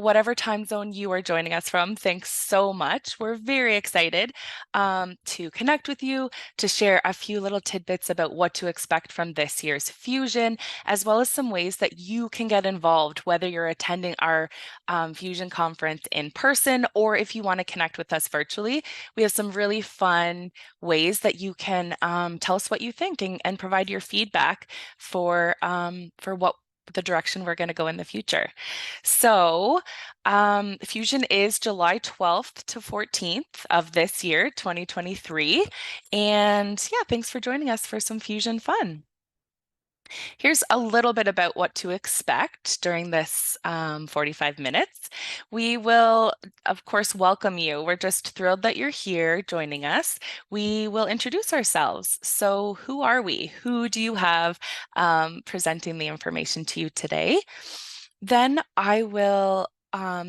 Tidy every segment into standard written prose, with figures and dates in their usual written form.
whatever time zone you are joining us from, thanks so much. We're very excited to connect with you, to share a few little tidbits about what to expect from this year's Fusion, as well as some ways that you can get involved, whether you're attending our Fusion conference in person or if you want to connect with us virtually. We have some really fun ways that you can tell us what you think and provide your feedback for what the direction we're going to go in the future. So Fusion is July 12th to 14th of this year, 2023. And yeah, thanks for joining us for some Fusion fun. Here's a little bit about what to expect during this 45 minutes. We will, of course, welcome you. We're just thrilled that you're here joining us. We will introduce ourselves. So who are we? Who do you have presenting the information to you today? Then I will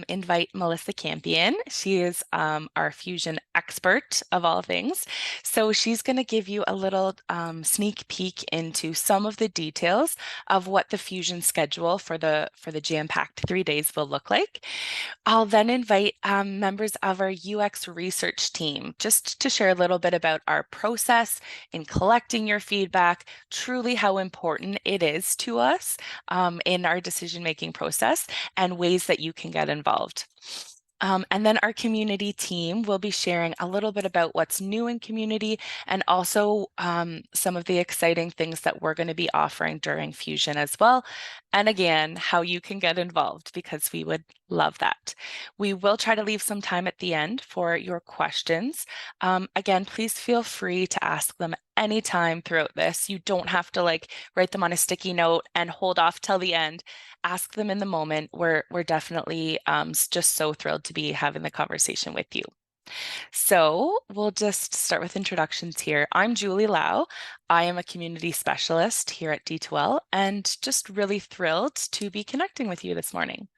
invite Melissa Campion. She is our Fusion expert of all things. So she's going to give you a little sneak peek into some of the details of what the Fusion schedule for the jam-packed 3 days will look like. I'll then invite members of our UX research team just to share a little bit about our process in collecting your feedback, truly how important it is to us in our decision-making process and ways that you can get involved. And then our community team will be sharing a little bit about what's new in community and also some of the exciting things that we're going to be offering during Fusion as well. And again, how you can get involved because we would love that. We will try to leave some time at the end for your questions. Again, please feel free to ask them anytime throughout this. You don't have to write them on a sticky note and hold off till the end. Ask them in the moment. We're definitely just so thrilled to be having the conversation with you. So we'll just start with introductions here. I'm Julie Lau. I am a community specialist here at D2L and just really thrilled to be connecting with you this morning.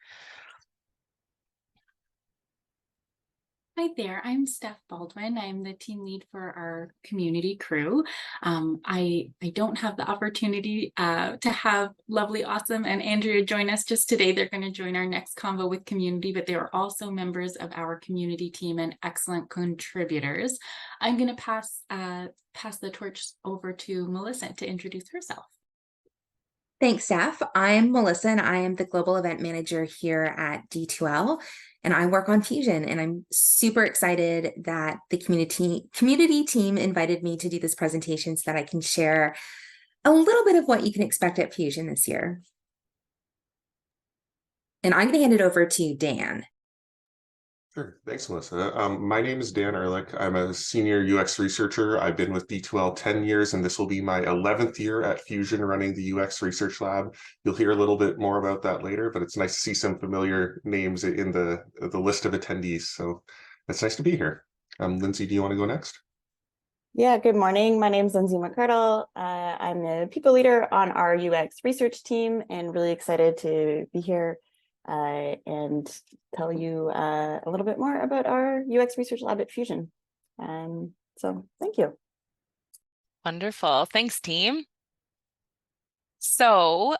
Hi there, I'm Steph Baldwin. I'm the team lead for our community crew. I don't have the opportunity to have lovely, awesome, and Andrea join us just today. They're going to join our next convo with community, but they are also members of our community team and excellent contributors. I'm going to pass the torch over to Melissa to introduce herself. Thanks, Steph. I'm Melissa, and I am the Global Event Manager here at D2L, and I work on Fusion, and I'm super excited that the community team invited me to do this presentation so that I can share a little bit of what you can expect at Fusion this year. And I'm going to hand it over to Dan. Sure. Thanks, Melissa. My name is Dan Ehrlich. I'm a senior UX researcher. I've been with D2L 10 years, and this will be my 11th year at Fusion running the UX Research Lab. You'll hear a little bit more about that later, but it's nice to see some familiar names in the list of attendees. So it's nice to be here. Lindsay, do you want to go next? Yeah, good morning. My name is Lindsay McCardle. I'm the people leader on our UX research team and really excited to be here and tell you a little bit more about our UX Research Lab at Fusion. So thank you. Wonderful. Thanks, team. So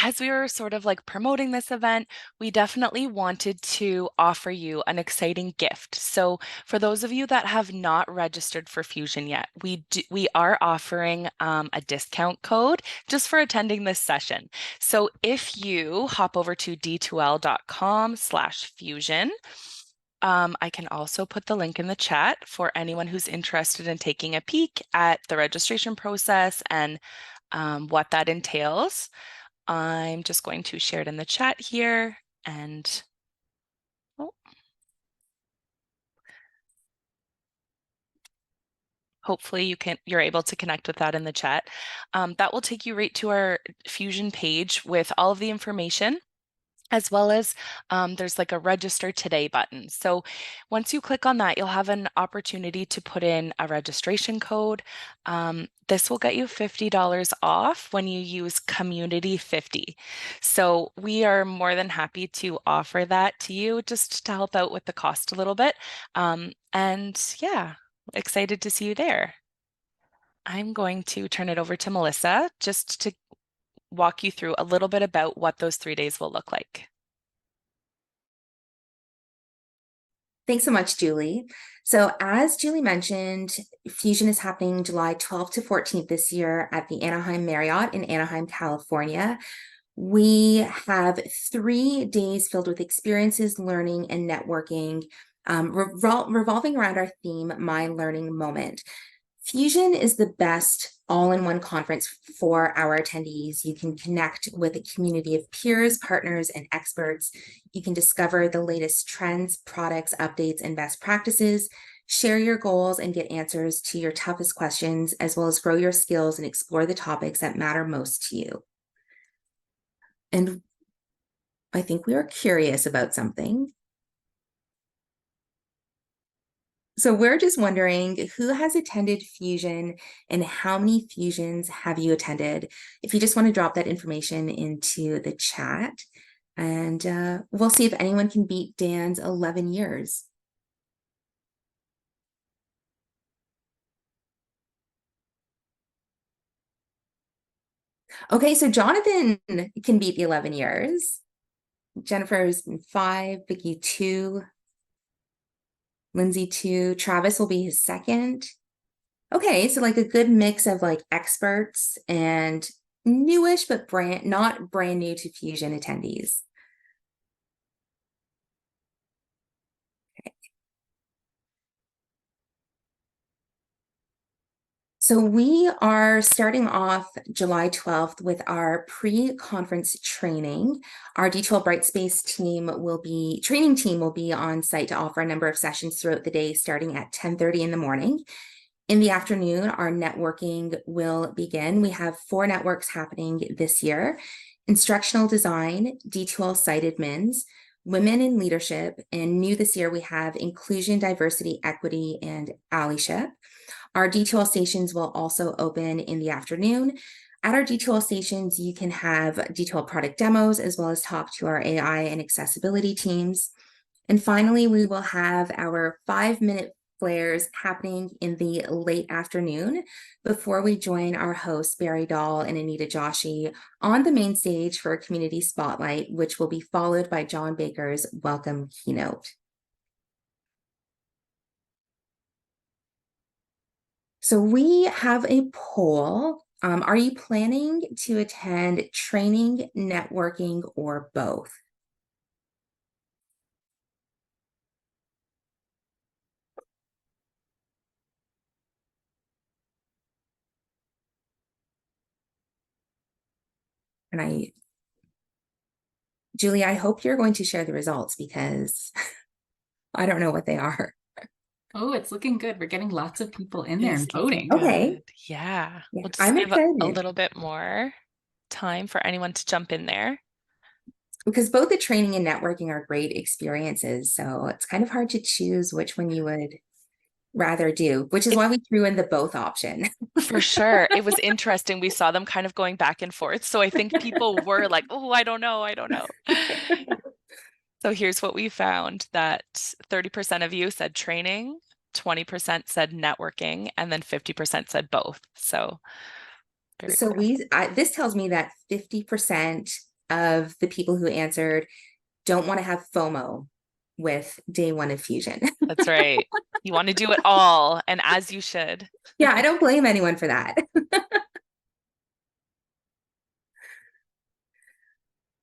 as we were sort of promoting this event, we definitely wanted to offer you an exciting gift. So for those of you that have not registered for Fusion yet, we are offering a discount code just for attending this session. So if you hop over to d2l.com/fusion, I can also put the link in the chat for anyone who's interested in taking a peek at the registration process and what that entails. I'm just going to share it in the chat here and hopefully you're able to connect with that in the chat. That will take you right to our Fusion page with all of the information, as well as there's a register today button. So once you click on that, you'll have an opportunity to put in a registration code. This will get you $50 off when you use Community 50. So we are more than happy to offer that to you just to help out with the cost a little bit. And yeah, excited to see you there. I'm going to turn it over to Melissa just to walk you through a little bit about what those 3 days will look like. Thanks so much, Julie. So as Julie mentioned, Fusion is happening July 12th to 14th this year at the Anaheim Marriott in Anaheim, California. We have 3 days filled with experiences, learning, and networking, revolving around our theme, My Learning Moment. Fusion is the best all-in-one conference for our attendees. You can connect with a community of peers, partners, and experts. You can discover the latest trends, products, updates, and best practices, share your goals, and get answers to your toughest questions, as well as grow your skills and explore the topics that matter most to you. And I think we are curious about something. So we're just wondering who has attended Fusion and how many Fusions have you attended? If you just want to drop that information into the chat, and we'll see if anyone can beat Dan's 11 years. Okay, so Jonathan can beat the 11 years. Jennifer's been 5, Vicky 2, Lindsay 2, Travis will be his second. Okay, so like a good mix of like experts and newish, but not brand new to Fusion attendees. Okay. So we are starting off July 12th with our pre-conference training. Our D2L Brightspace training team will be on site to offer a number of sessions throughout the day, starting at 10:30 in the morning. In the afternoon, our networking will begin. We have 4 networks happening this year: instructional design, D2L site admins, women in leadership, and new this year, we have inclusion, diversity, equity, and allyship. Our D2L stations will also open in the afternoon. At our D2L stations, you can have D2L product demos, as well as talk to our AI and accessibility teams. And finally, we will have our 5-minute flares happening in the late afternoon before we join our hosts, Barry Dahl and Anita Joshi, on the main stage for a community spotlight, which will be followed by John Baker's welcome keynote. So we have a poll. Are you planning to attend training, networking, or both? And Julie, I hope you're going to share the results because I don't know what they are. Oh, it's looking good. We're getting lots of people in there and It's looking voting. Okay. good. Yeah. Yeah, We'll just I'm give a excited little bit more time for anyone to jump in there. because both the training and networking are great experiences. So it's kind of hard to choose which one you would rather do, which is why we threw in the both option. For sure. It was interesting. We saw them kind of going back and forth. So I think people were like, oh, I don't know. I don't know. So here's what we found, that 30% of you said training, 20% said networking, and then 50% said both. So very So cool. this tells me that 50% of the people who answered don't want to have FOMO with day 1 of Fusion. That's right. You want to do it all, and as you should. Yeah, I don't blame anyone for that.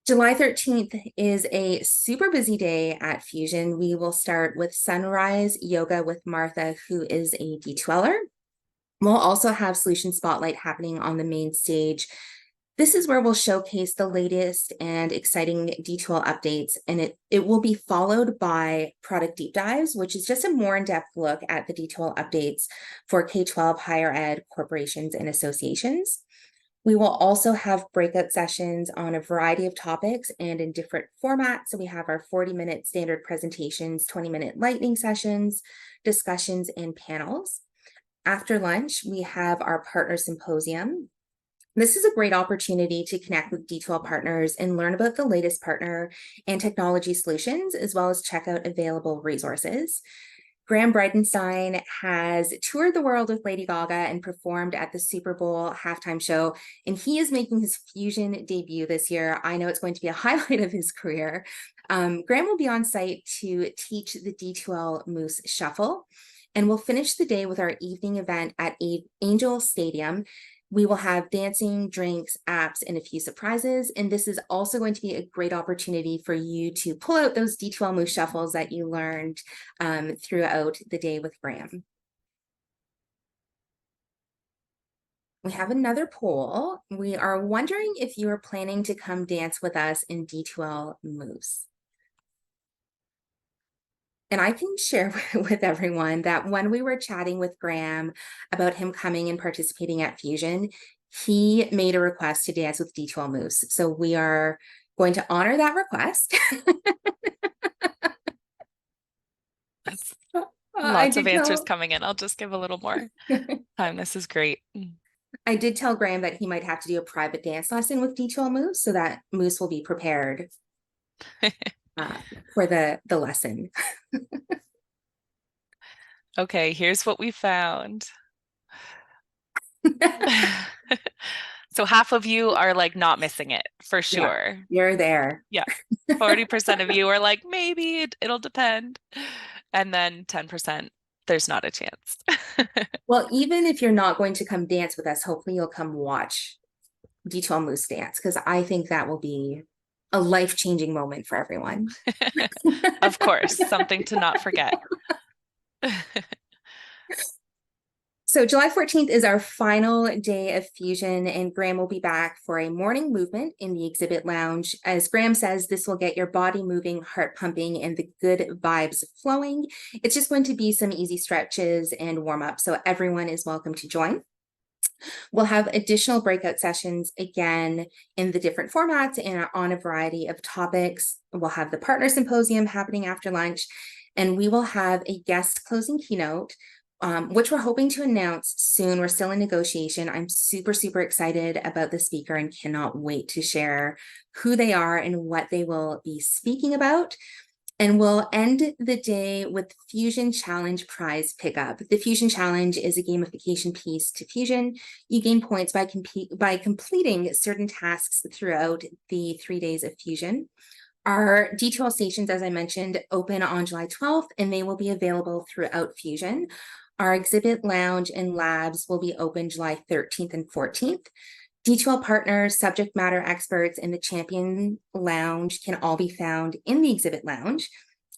July 13th is a super busy day at Fusion. We will start with Sunrise Yoga with Martha, who is a D2Ler. We'll also have Solution Spotlight happening on the main stage. This is where we'll showcase the latest and exciting D2L updates, and it will be followed by product deep dives, which is just a more in-depth look at the D2L updates for K-12 higher ed corporations and associations. We will also have breakout sessions on a variety of topics and in different formats. So we have our 40-minute standard presentations, 20-minute lightning sessions, discussions, and panels. After lunch, we have our partner symposium. This is a great opportunity to connect with D2L partners and learn about the latest partner and technology solutions, as well as check out available resources. Graham Breitenstein has toured the world with Lady Gaga and performed at the Super Bowl halftime show, and he is making his Fusion debut this year. I know it's going to be a highlight of his career. Graham will be on site to teach the D2L Moose Shuffle, and we'll finish the day with our evening event at Angel Stadium. We will have dancing, drinks, apps, and a few surprises. And this is also going to be a great opportunity for you to pull out those D2L Moose Shuffles that you learned throughout the day with Graham. We have another poll. We are wondering if you are planning to come dance with us in D2L Moose. And I can share with everyone that when we were chatting with Graham about him coming and participating at Fusion, he made a request to dance with D2L Moose. So we are going to honor that request. Lots of answers coming in. I'll just give a little more time. This is great. I did tell Graham that he might have to do a private dance lesson with D2L Moose so that Moose will be prepared for the lesson. Okay, here's what we found. So half of you are like not missing it for sure. Yeah, you're there. Yeah. 40% of you are like, maybe it'll depend. And then 10%, there's not a chance. Well, even if you're not going to come dance with us, hopefully you'll come watch D2L Moose dance, because I think that will be a life-changing moment for everyone. Of course, something to not forget. So July 14th is our final day of Fusion, and Graham will be back for a morning movement in the exhibit lounge. As Graham says, this will get your body moving, heart pumping, and the good vibes flowing. It's just going to be some easy stretches and warm up, so everyone is welcome to join. We'll have additional breakout sessions again in the different formats and on a variety of topics. We'll have the partner symposium happening after lunch, and we will have a guest closing keynote, which we're hoping to announce soon. We're still in negotiation. I'm super, super excited about the speaker and cannot wait to share who they are and what they will be speaking about. And we'll end the day with Fusion Challenge prize pickup. The Fusion Challenge is a gamification piece to Fusion. You gain points by completing certain tasks throughout the 3 days of Fusion. Our D2L stations, as I mentioned, open on July 12th, and they will be available throughout Fusion. Our exhibit lounge and labs will be open July 13th and 14th. D2L partners, subject matter experts, and the champion lounge can all be found in the exhibit lounge.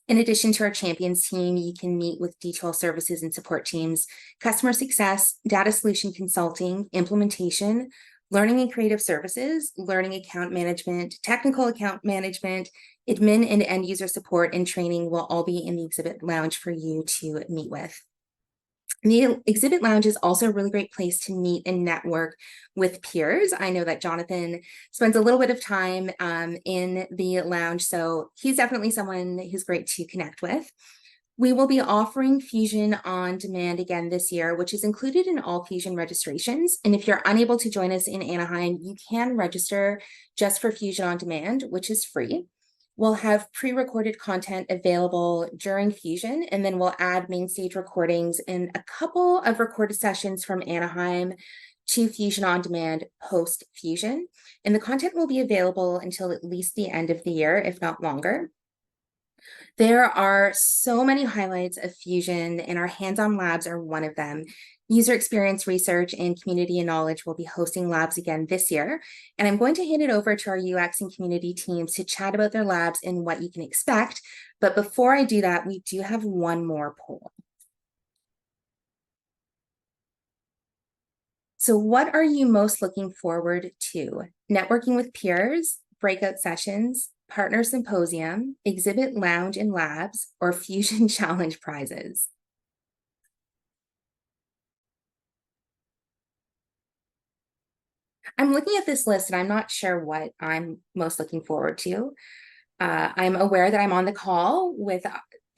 In addition to our champions team, you can meet with D2L services and support teams, customer success, data solution consulting, implementation, learning and creative services, learning account management, technical account management, admin and end user support and training will all be in the exhibit lounge for you to meet with. The exhibit lounge is also a really great place to meet and network with peers. I know that Jonathan spends a little bit of time in the lounge, so he's definitely someone who's great to connect with. We will be offering Fusion on demand again this year, which is included in all Fusion registrations. And if you're unable to join us in Anaheim, you can register just for Fusion on demand, which is free. We'll have pre-recorded content available during Fusion, and then we'll add main stage recordings and a couple of recorded sessions from Anaheim to Fusion on Demand post-Fusion. And the content will be available until at least the end of the year, if not longer. There are so many highlights of Fusion, and our hands-on labs are one of them. User experience research and community and knowledge will be hosting labs again this year. And I'm going to hand it over to our UX and community teams to chat about their labs and what you can expect. But before I do that, we do have one more poll. So what are you most looking forward to? Networking with peers, breakout sessions, partner symposium, exhibit lounge and labs, or Fusion Challenge prizes? I'm looking at this list and I'm not sure what I'm most looking forward to. I'm aware that I'm on the call with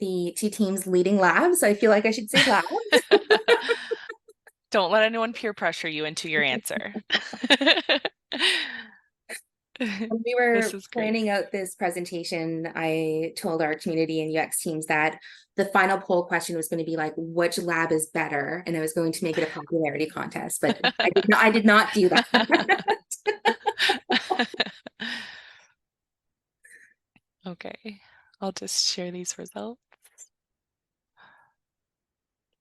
the two teams leading labs, so I feel like I should say labs. Don't let anyone peer pressure you into your answer. When we This were is great. planning out this presentation, I told our community and UX teams that the final poll question was going to be like, which lab is better? And I was going to make it a popularity contest, but I did not do that. Okay, I'll just share these results.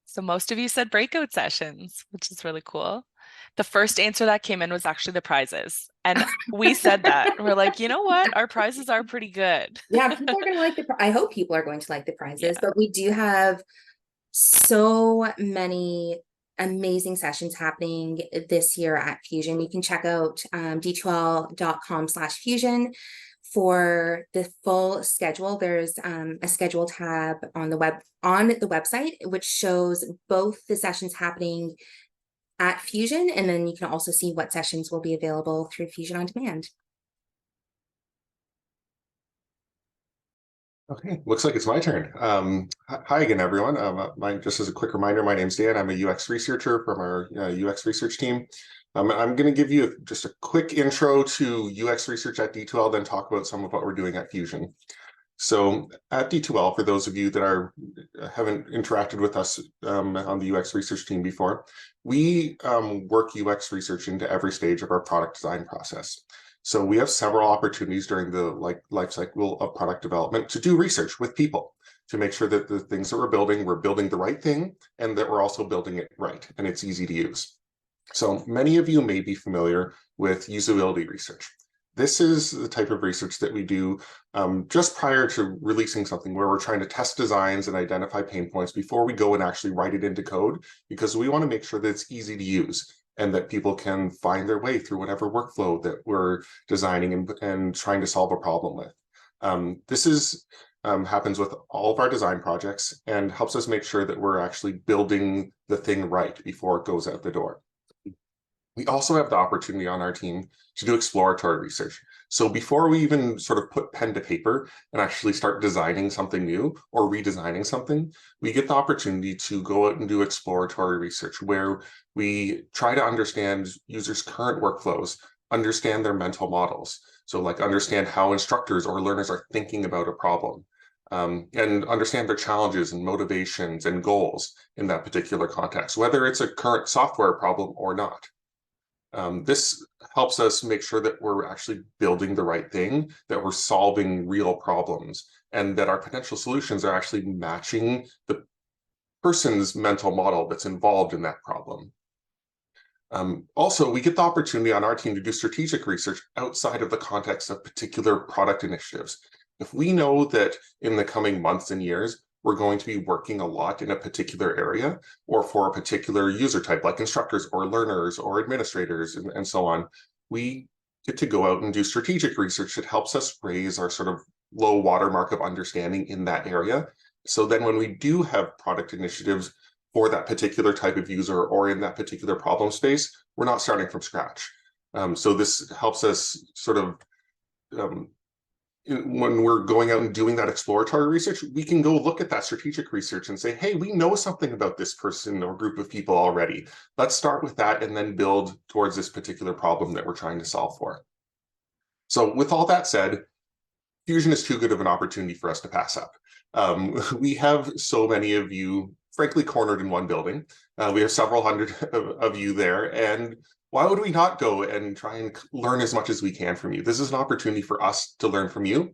So most of you said breakout sessions, which is really cool. The first answer that came in was actually the prizes. And we said that. We're like, you know what? Our prizes are pretty good. Yeah, people are going to like I hope people are going to like the prizes, Yeah. but we do have so many amazing sessions happening this year at Fusion. You can check out d2l.com/fusion for the full schedule. There's a schedule tab on the website, which shows both the sessions happening at Fusion, and then you can also see what sessions will be available through Fusion on Demand. Okay, looks like it's my turn. Hi again, everyone. Just as a quick reminder, my name's Dan. I'm a UX researcher from our UX research team. I'm going to give you just a quick intro to UX research at D2L, then talk about some of what we're doing at Fusion. So at D2L, for those of you that haven't interacted with us on the UX research team before, we work UX research into every stage of our product design process. So we have several opportunities during the life cycle of product development to do research with people to make sure that the things that we're building the right thing, and that we're also building it right and it's easy to use. So many of you may be familiar with usability research. This is the type of research that we do just prior to releasing something, where we're trying to test designs and identify pain points before we go and actually write it into code, because we want to make sure that it's easy to use and that people can find their way through whatever workflow that we're designing and trying to solve a problem with. This happens with all of our design projects and helps us make sure that we're actually building the thing right before it goes out the door. We also have the opportunity on our team to do exploratory research. So before we even sort of put pen to paper and actually start designing something new or redesigning something, we get the opportunity to go out and do exploratory research, where we try to understand users' current workflows, understand their mental models. So like understand how instructors or learners are thinking about a problem. And understand their challenges and motivations and goals in that particular context, whether it's a current software problem or not. This helps us make sure that we're actually building the right thing, that we're solving real problems, and that our potential solutions are actually matching the person's mental model that's involved in that problem. Also, we get the opportunity on our team to do strategic research outside of the context of particular product initiatives. If we know that in the coming months and years, we're going to be working a lot in a particular area or for a particular user type, like instructors or learners or administrators and so on, we get to go out and do strategic research that helps us raise our sort of low watermark of understanding in that area. So then when we do have product initiatives for that particular type of user or in that particular problem space, we're not starting from scratch. So this helps us sort of when we're going out and doing that exploratory research, we can go look at that strategic research and say, hey, we know something about this person or group of people already. Let's start with that and then build towards this particular problem that we're trying to solve for. So with all that said, Fusion is too good of an opportunity for us to pass up. We have so many of you, frankly, cornered in one building. We have several hundred of you there, and why would we not go and try and learn as much as we can from you? This is an opportunity for us to learn from you,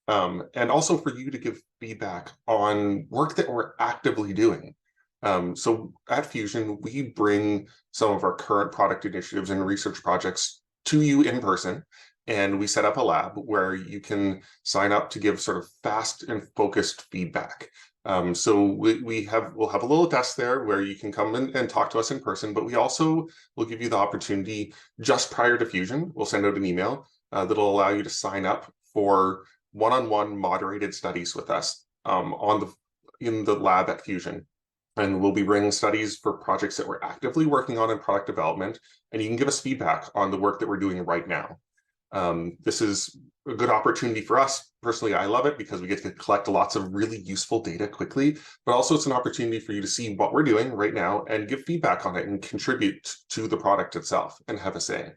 and also for you to give feedback on work that we're actively doing. So at Fusion, we bring some of our current product initiatives and research projects to you in person, and we set up a lab where you can sign up to give sort of fast and focused feedback. So we'll have a little desk there where you can come in and talk to us in person, but we also will give you the opportunity just prior to Fusion. We'll send out an email that'll allow you to sign up for one-on-one moderated studies with us in the lab at Fusion. And we'll be bringing studies for projects that we're actively working on in product development, and you can give us feedback on the work that we're doing right now. This is a good opportunity for us. Personally, I love it because we get to collect lots of really useful data quickly, but also it's an opportunity for you to see what we're doing right now and give feedback on it and contribute to the product itself and have a say.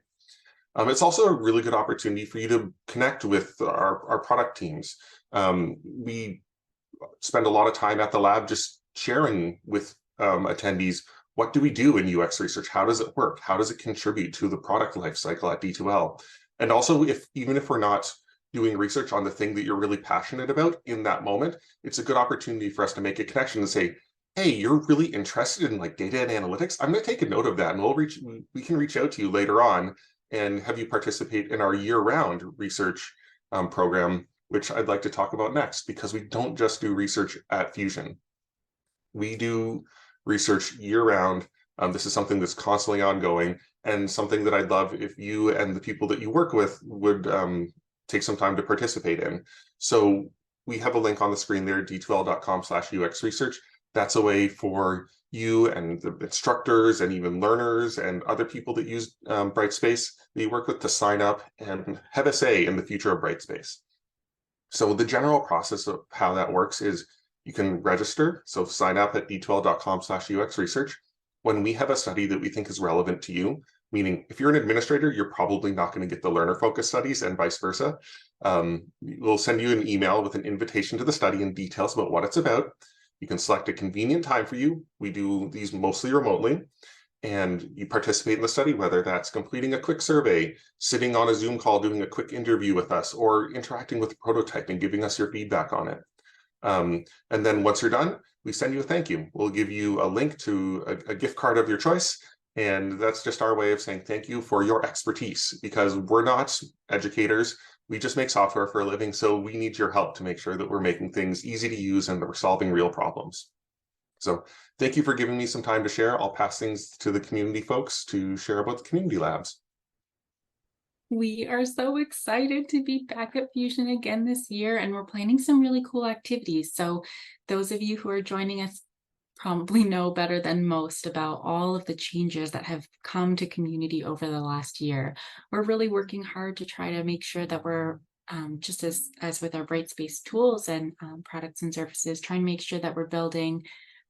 It's also a really good opportunity for you to connect with our product teams. We spend a lot of time at the lab just sharing with attendees, what do we do in UX research? How does it work? How does it contribute to the product lifecycle at D2L? And also, even if we're not doing research on the thing that you're really passionate about in that moment, it's a good opportunity for us to make a connection and say, hey, you're really interested in like data and analytics. I'm going to take a note of that, and we can reach out to you later on and have you participate in our year-round research program, which I'd like to talk about next, because we don't just do research at Fusion. We do research year-round. This is something that's constantly ongoing, and something that I'd love if you and the people that you work with would take some time to participate in. So we have a link on the screen there, d2l.com/UX research. That's a way for you and the instructors and even learners and other people that use Brightspace that you work with to sign up and have a say in the future of Brightspace. So the general process of how that works is you can register, so sign up at d2l.com/UX research. When we have a study that we think is relevant to you, meaning if you're an administrator, you're probably not going to get the learner focused studies and vice versa. We'll send you an email with an invitation to the study and details about what it's about. You can select a convenient time for you. We do these mostly remotely, and you participate in the study, whether that's completing a quick survey, sitting on a Zoom call, doing a quick interview with us, or interacting with the prototype and giving us your feedback on it. And then once you're done, we send you a thank you. We'll give you a link to a gift card of your choice. And that's just our way of saying thank you for your expertise, because we're not educators. We just make software for a living. So we need your help to make sure that we're making things easy to use and that we're solving real problems. So thank you for giving me some time to share. I'll pass things to the community folks to share about the community labs. We are so excited to be back at Fusion again this year, and we're planning some really cool activities. So those of you who are joining us probably know better than most about all of the changes that have come to community over the last year. We're really working hard to try to make sure that we're just as with our Brightspace tools and products and services, trying to make sure that we're building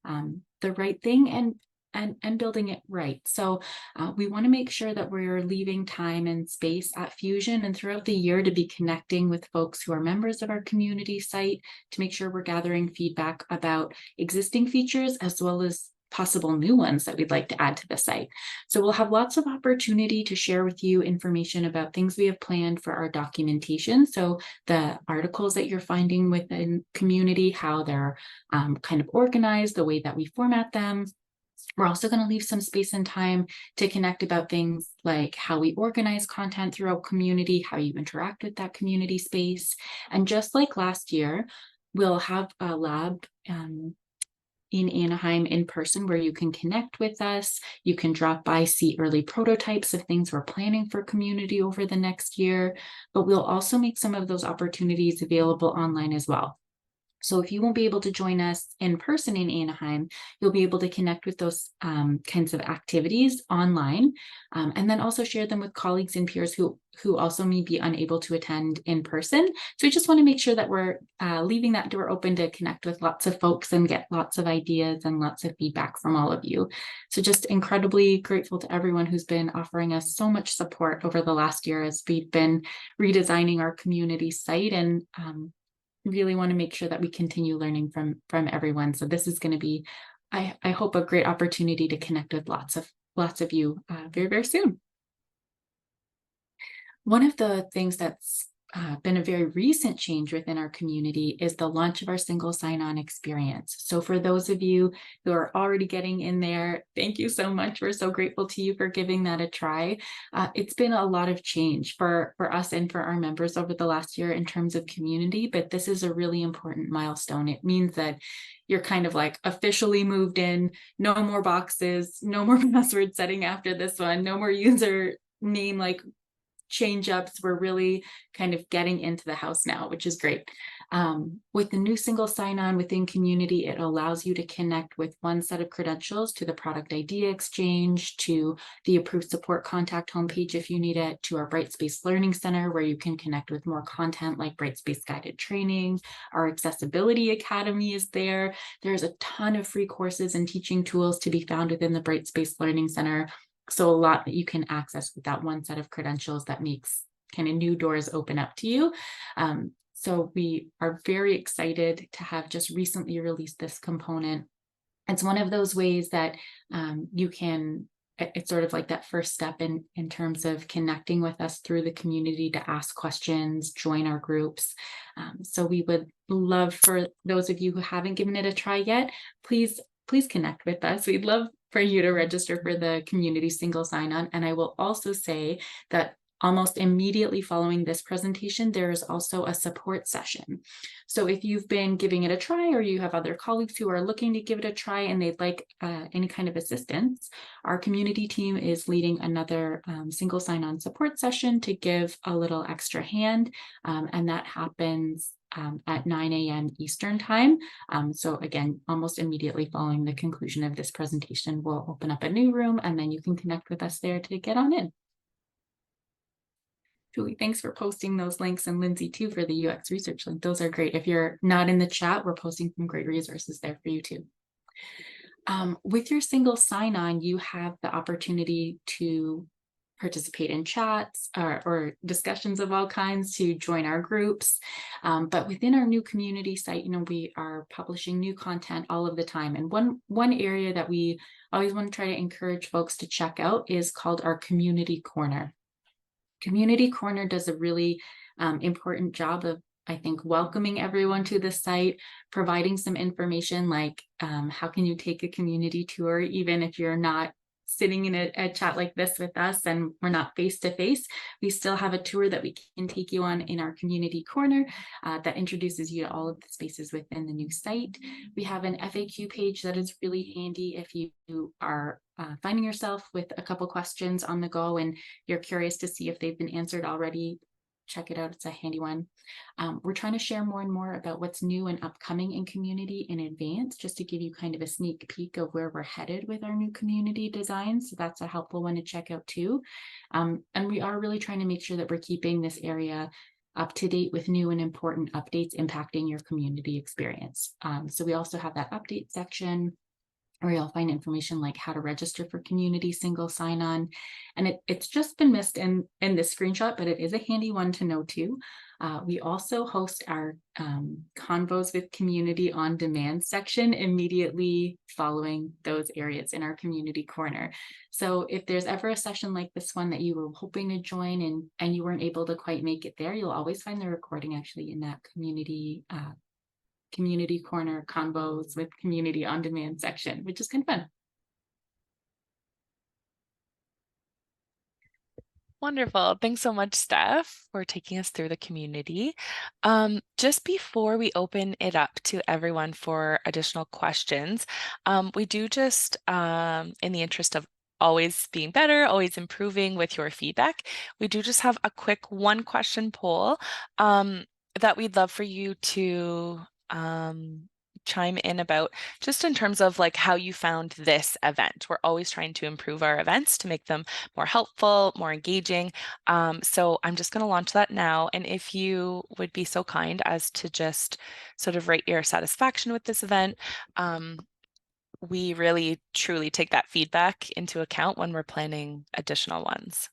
the right thing and building it right. So we want to make sure that we're leaving time and space at Fusion and throughout the year to be connecting with folks who are members of our community site, to make sure we're gathering feedback about existing features as well as possible new ones that we'd like to add to the site. So we'll have lots of opportunity to share with you information about things we have planned for our documentation. So the articles that you're finding within community, how they're kind of organized, the way that we format them. We're also going to leave some space and time to connect about things like how we organize content throughout community, how you interact with that community space. And just like last year, we'll have a lab in Anaheim in person where you can connect with us. You can drop by, see early prototypes of things we're planning for community over the next year. But we'll also make some of those opportunities available online as well. So if you won't be able to join us in person in Anaheim, you'll be able to connect with those kinds of activities online, and then also share them with colleagues and peers who also may be unable to attend in person. So we just want to make sure that we're leaving that door open to connect with lots of folks and get lots of ideas and lots of feedback from all of you. So just incredibly grateful to everyone who's been offering us so much support over the last year as we've been redesigning our community site, and really want to make sure that we continue learning from everyone. So this is going to be, I hope, a great opportunity to connect with lots of you very, very soon. One of the things that's been a very recent change within our community is the launch of our single sign-on experience. So for those of you who are already getting in there, thank you so much. We're so grateful to you for giving that a try. It's been a lot of change for us and for our members over the last year in terms of community, but this is a really important milestone. It means that you're kind of like officially moved in, no more boxes, no more password setting after this one, no more user name like change ups. We're really kind of getting into the house now, which is great. With the new single sign-on within community, it allows you to connect with one set of credentials to the product idea exchange, to the approved support contact homepage if you need it, to our Brightspace Learning Center, where you can connect with more content like Brightspace guided training. Our Accessibility Academy is there. There's a ton of free courses and teaching tools to be found within the Brightspace Learning Center. So a lot that you can access with that one set of credentials that makes kind of new doors open up to you. So we are very excited to have just recently released this component. It's one of those ways that you can, it's sort of like that first step in terms of connecting with us through the community to ask questions, join our groups. So we would love for those of you who haven't given it a try yet, please connect with us. We'd love for you to register for the community single sign-on. And I will also say that almost immediately following this presentation, there is also a support session. So if you've been giving it a try, or you have other colleagues who are looking to give it a try and they'd like any kind of assistance, our community team is leading another single sign-on support session to give a little extra hand. And that happens at 9 a.m. Eastern time. So again, almost immediately following the conclusion of this presentation, we'll open up a new room and then you can connect with us there to get on in. Julie, thanks for posting those links, and Lindsay too for the UX research link. Those are great. If you're not in the chat, we're posting some great resources there for you too. With your single sign-on, you have the opportunity to participate in chats or discussions of all kinds, to join our groups. But within our new community site, we are publishing new content all of the time. And one area that we always want to try to encourage folks to check out is called our Community Corner. Community Corner does a really important job of, I think, welcoming everyone to the site, providing some information like how can you take a community tour, even if you're not sitting in a chat like this with us and we're not face to face. We still have a tour that we can take you on in our Community Corner that introduces you to all of the spaces within the new site. We have an FAQ page that is really handy if you are finding yourself with a couple questions on the go and you're curious to see if they've been answered already. Check it out. It's a handy one. We're trying to share more and more about what's new and upcoming in community in advance, just to give you kind of a sneak peek of where we're headed with our new community design. So that's a helpful one to check out too. And we are really trying to make sure that we're keeping this area up to date with new and important updates impacting your community experience. So we also have that update section where you'll find information like how to register for community single sign-on. And it's just been missed in this screenshot, but it is a handy one to know too. We also host our Convos with Community on Demand section immediately following those areas in our Community Corner. So if there's ever a session like this one that you were hoping to join and you weren't able to quite make it there, you'll always find the recording actually in that Community Corner Convos with Community on Demand section, which is kind of fun. Wonderful. Thanks so much, Steph, for taking us through the community. Just before we open it up to everyone for additional questions, we do just, in the interest of always being better, always improving with your feedback, we do just have a quick one question poll that we'd love for you to chime in about, just in terms of like how you found this event. We're always trying to improve our events to make them more helpful, more engaging. So I'm just going to launch that now. And if you would be so kind as to just sort of rate your satisfaction with this event, we really truly take that feedback into account when we're planning additional ones.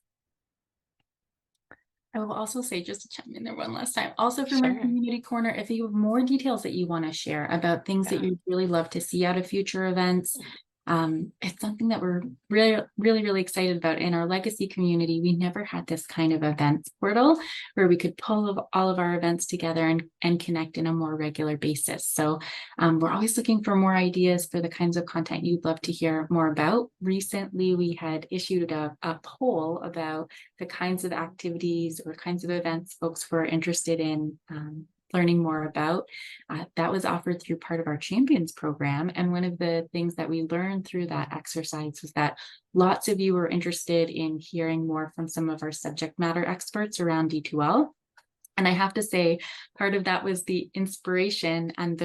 I will also say, just to chime in there one last time, also from Sure. our Community Corner, if you have more details that you want to share about things that you'd really love to see out of future events, it's something that we're really excited about. In our legacy community, we never had this kind of events portal where we could pull all of our events together and connect in a more regular basis. So we're always looking for more ideas for the kinds of content you'd love to hear more about. Recently, we had issued a poll about the kinds of activities or kinds of events folks were interested in learning more about. That was offered through part of our Champions program. And one of the things that we learned through that exercise was that lots of you were interested in hearing more from some of our subject matter experts around D2L. And I have to say, part of that was the inspiration and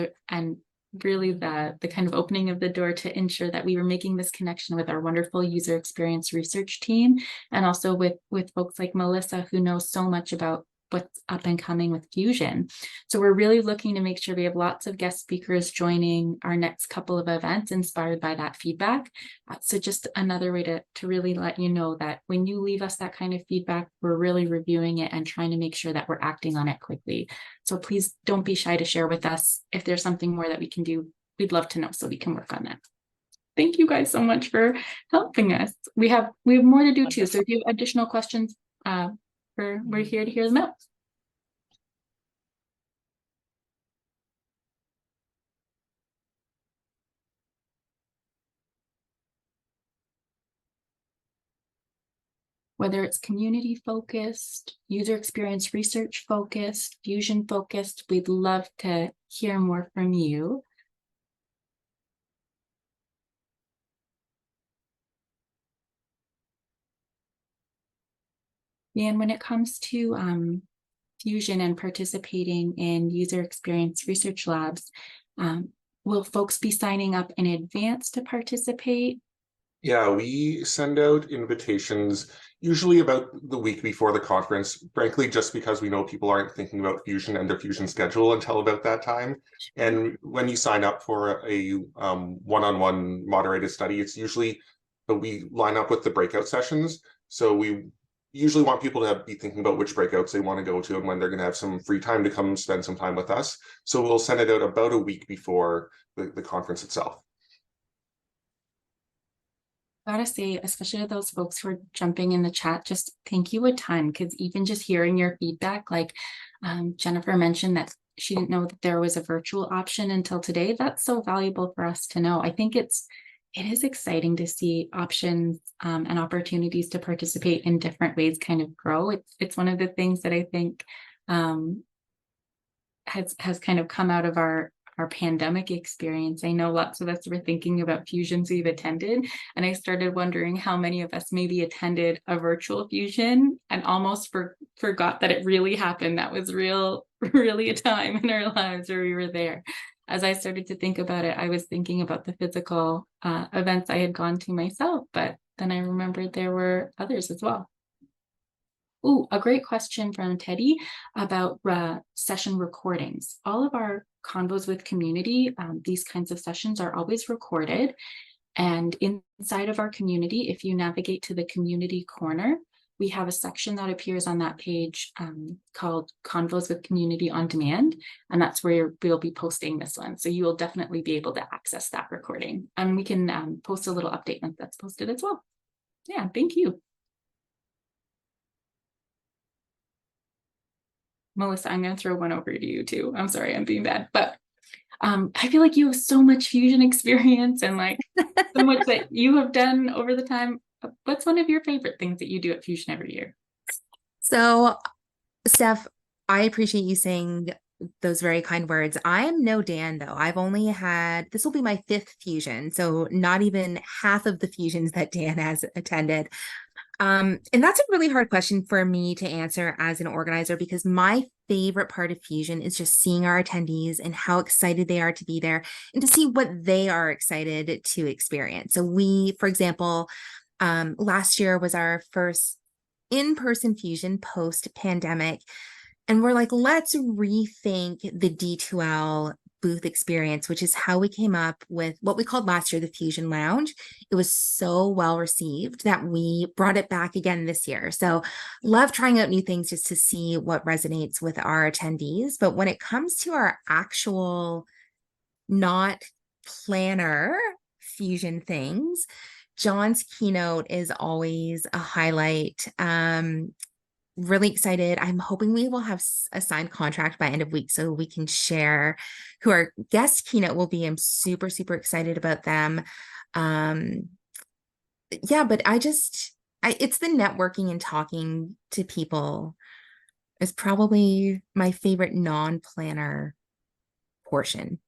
really the kind of opening of the door to ensure that we were making this connection with our wonderful user experience research team, and also with folks like Melissa, who knows so much about what's up and coming with Fusion. So we're really looking to make sure we have lots of guest speakers joining our next couple of events inspired by that feedback. So just another way to really let you know that when you leave us that kind of feedback, we're really reviewing it and trying to make sure that we're acting on it quickly. So please don't be shy to share with us if there's something more that we can do. We'd love to know so we can work on that. Thank you guys so much for helping us. We have more to do too. So if you have additional questions, we're here to hear them out. Whether it's community focused, user experience research focused, Fusion focused, we'd love to hear more from you. And when it comes to Fusion and participating in user experience research labs, will folks be signing up in advance to participate? Yeah, we send out invitations usually about the week before the conference, frankly, just because we know people aren't thinking about Fusion and their Fusion schedule until about that time. And when you sign up for a one-on-one moderated study, it's usually we line up with the breakout sessions. So we usually want people to be thinking about which breakouts they want to go to and when they're going to have some free time to come spend some time with us. So we'll send it out about a week before the conference itself. Gotta say, especially to those folks who are jumping in the chat, just thank you a ton, because even just hearing your feedback, like Jennifer mentioned that she didn't know that there was a virtual option until today. That's so valuable for us to know. I think it is exciting to see options and opportunities to participate in different ways kind of grow. It's one of the things that I think has kind of come out of our pandemic experience. I know lots of us were thinking about fusions we've attended, and I started wondering how many of us maybe attended a virtual fusion and almost forgot that it really happened. That was really a time in our lives where we were there. As I started to think about it, I was thinking about the physical events I had gone to myself, but then I remembered there were others as well. Oh, a great question from Teddy about session recordings. All of our Convos with community, these kinds of sessions are always recorded. And inside of our community, if you navigate to the community corner, we have a section that appears on that page called Convos with Community on Demand. And that's where we'll be posting this one. So you will definitely be able to access that recording. And we can post a little update once that's posted as well. Yeah, thank you. Melissa, I'm going to throw one over to you too. I'm sorry, I'm being bad, but I feel like you have so much Fusion experience and like so much that you have done over the time. What's one of your favorite things that you do at Fusion every year? So, Steph, I appreciate you saying those very kind words. I am no Dan, though. I've only had, this will be my 5th Fusion, so not even half of the Fusions that Dan has attended. And that's a really hard question for me to answer as an organizer, because my favorite part of Fusion is just seeing our attendees and how excited they are to be there and to see what they are excited to experience. So we, for example, last year was our first in-person Fusion post-pandemic. And we're like, let's rethink the D2L booth experience, which is how we came up with what we called last year the Fusion Lounge. It was so well received that we brought it back again this year. So love trying out new things just to see what resonates with our attendees. But when it comes to our actual not planner Fusion things, John's keynote is always a highlight. Really excited. I'm hoping we will have a signed contract by end of week so we can share who our guest keynote will be. I'm super, super excited about them. Yeah, but it's the networking and talking to people is probably my favorite non-planner portion.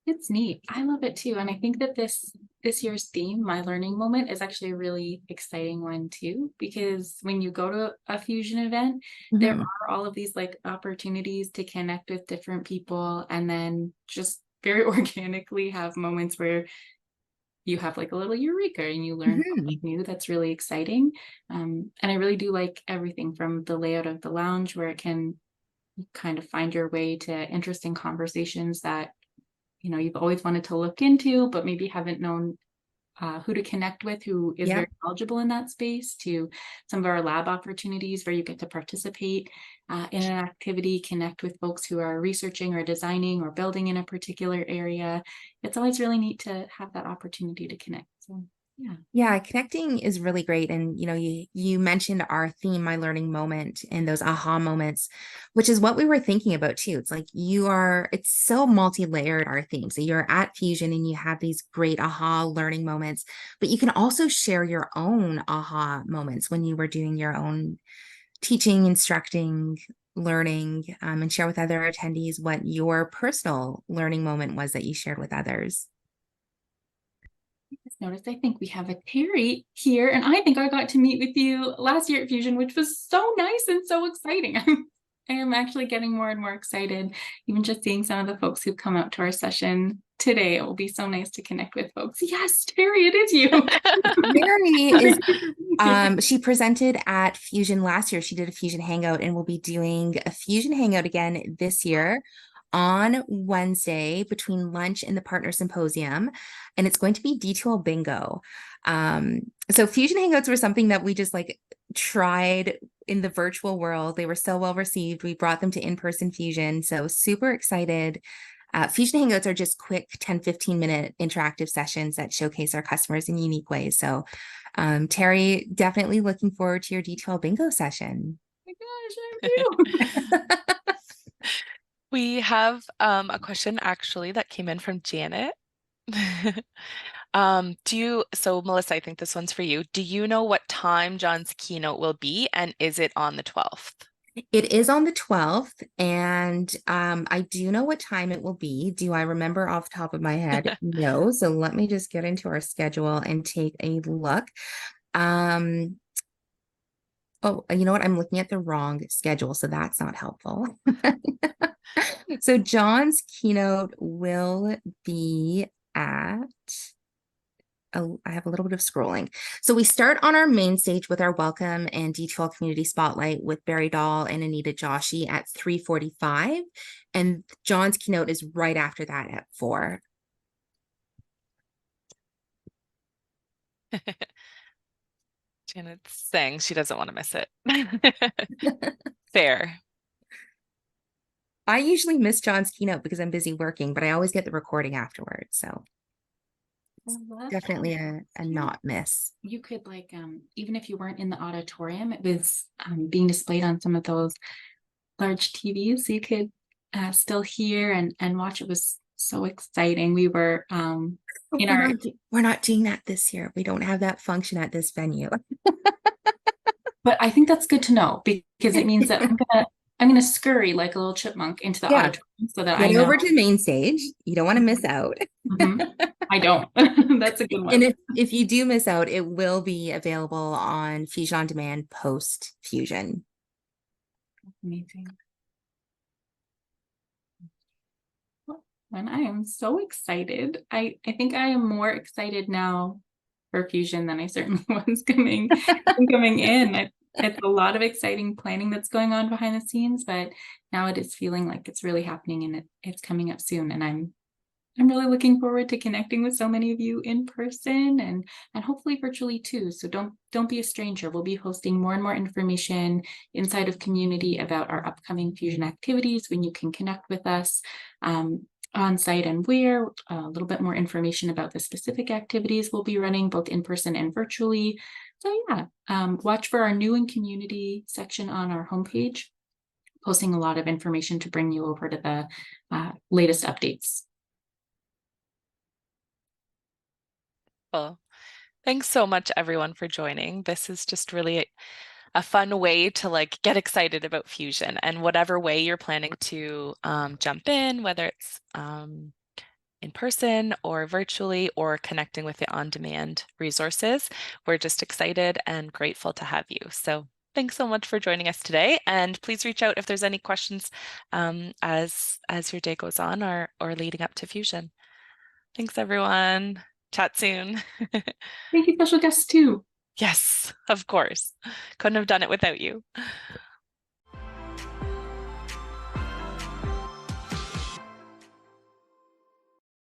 It's neat. I love it too. And I think that this year's theme, My Learning Moment, is actually a really exciting one too, because when you go to a Fusion event, there are all of these like opportunities to connect with different people and then just very organically have moments where you have like a little eureka and you learn something new that's really exciting. And I really do like everything from the layout of the lounge, where it can kind of find your way to interesting conversations that, you know, you've always wanted to look into, but maybe haven't known who to connect with, who is very knowledgeable in that space, to some of our lab opportunities where you get to participate in an activity, connect with folks who are researching or designing or building in a particular area. It's always really neat to have that opportunity to connect. So yeah, connecting is really great. And you mentioned our theme, my learning moment, and those aha moments, which is what we were thinking about too. It's like it's so multi-layered, our theme. So you're at Fusion and you have these great aha learning moments, but you can also share your own aha moments when you were doing your own teaching, instructing, learning, and share with other attendees what your personal learning moment was that you shared with others. Just noticed, I think we have a Terry here, and I think I got to meet with you last year at Fusion, which was so nice and so exciting. I am actually getting more and more excited, even just seeing some of the folks who've come out to our session today. It will be so nice to connect with folks. Yes, Terry, it is you. Mary is she presented at Fusion last year. She did a Fusion Hangout and will be doing a Fusion Hangout again this year on Wednesday between lunch and the Partner Symposium. And it's going to be D2L Bingo. So Fusion Hangouts were something that we just like tried in the virtual world. They were so well received. We brought them to in-person Fusion. So super excited. Fusion Hangouts are just quick 10-15 minute interactive sessions that showcase our customers in unique ways. So Terry, definitely looking forward to your D2L Bingo session. Oh my gosh, I do. We have a question actually that came in from Janet. So Melissa, I think this one's for you. Do you know what time John's keynote will be, and is it on the 12th? It is on the 12th, and I do know what time it will be. Do I remember off the top of my head? No. So let me just get into our schedule and take a look. Oh, you know what? I'm looking at the wrong schedule, so that's not helpful. So John's keynote will be at, oh, I have a little bit of scrolling. So we start on our main stage with our welcome and D2L community spotlight with Barry Dahl and Anita Joshi at 3:45. And John's keynote is right after that at 4. Janet's saying she doesn't want to miss it. Fair. I usually miss John's keynote because I'm busy working, but I always get the recording afterwards. So definitely a not miss. You could like, even if you weren't in the auditorium, it was being displayed on some of those large TVs, so you could still hear and watch. It was so exciting. We were we're not doing that this year. We don't have that function at this venue. But I think that's good to know, because it means that I'm gonna scurry like a little chipmunk into the auditorium so that I know. Over to the main stage. You don't want to miss out. I don't. That's a good one. And if you do miss out, it will be available on Fusion On Demand post Fusion. Amazing. And I am so excited. I think I am more excited now for Fusion than I certainly was coming in. It's a lot of exciting planning that's going on behind the scenes, but now it is feeling like it's really happening, and it's coming up soon. And I'm really looking forward to connecting with so many of you in person and hopefully virtually too. So don't be a stranger. We'll be hosting more and more information inside of community about our upcoming Fusion activities, when you can connect with us on site and where, a little bit more information about the specific activities we'll be running both in person and virtually. So yeah, watch for our new and community section on our homepage, posting a lot of information to bring you over to the latest updates. Well, thanks so much everyone for joining. This is just really a fun way to like get excited about Fusion, and whatever way you're planning to jump in, whether it's in person or virtually or connecting with the on-demand resources, we're just excited and grateful to have you. So thanks so much for joining us today, and please reach out if there's any questions as your day goes on or leading up to Fusion. Thanks everyone. Chat soon. Thank you, special guests too. Yes, of course. Couldn't have done it without you.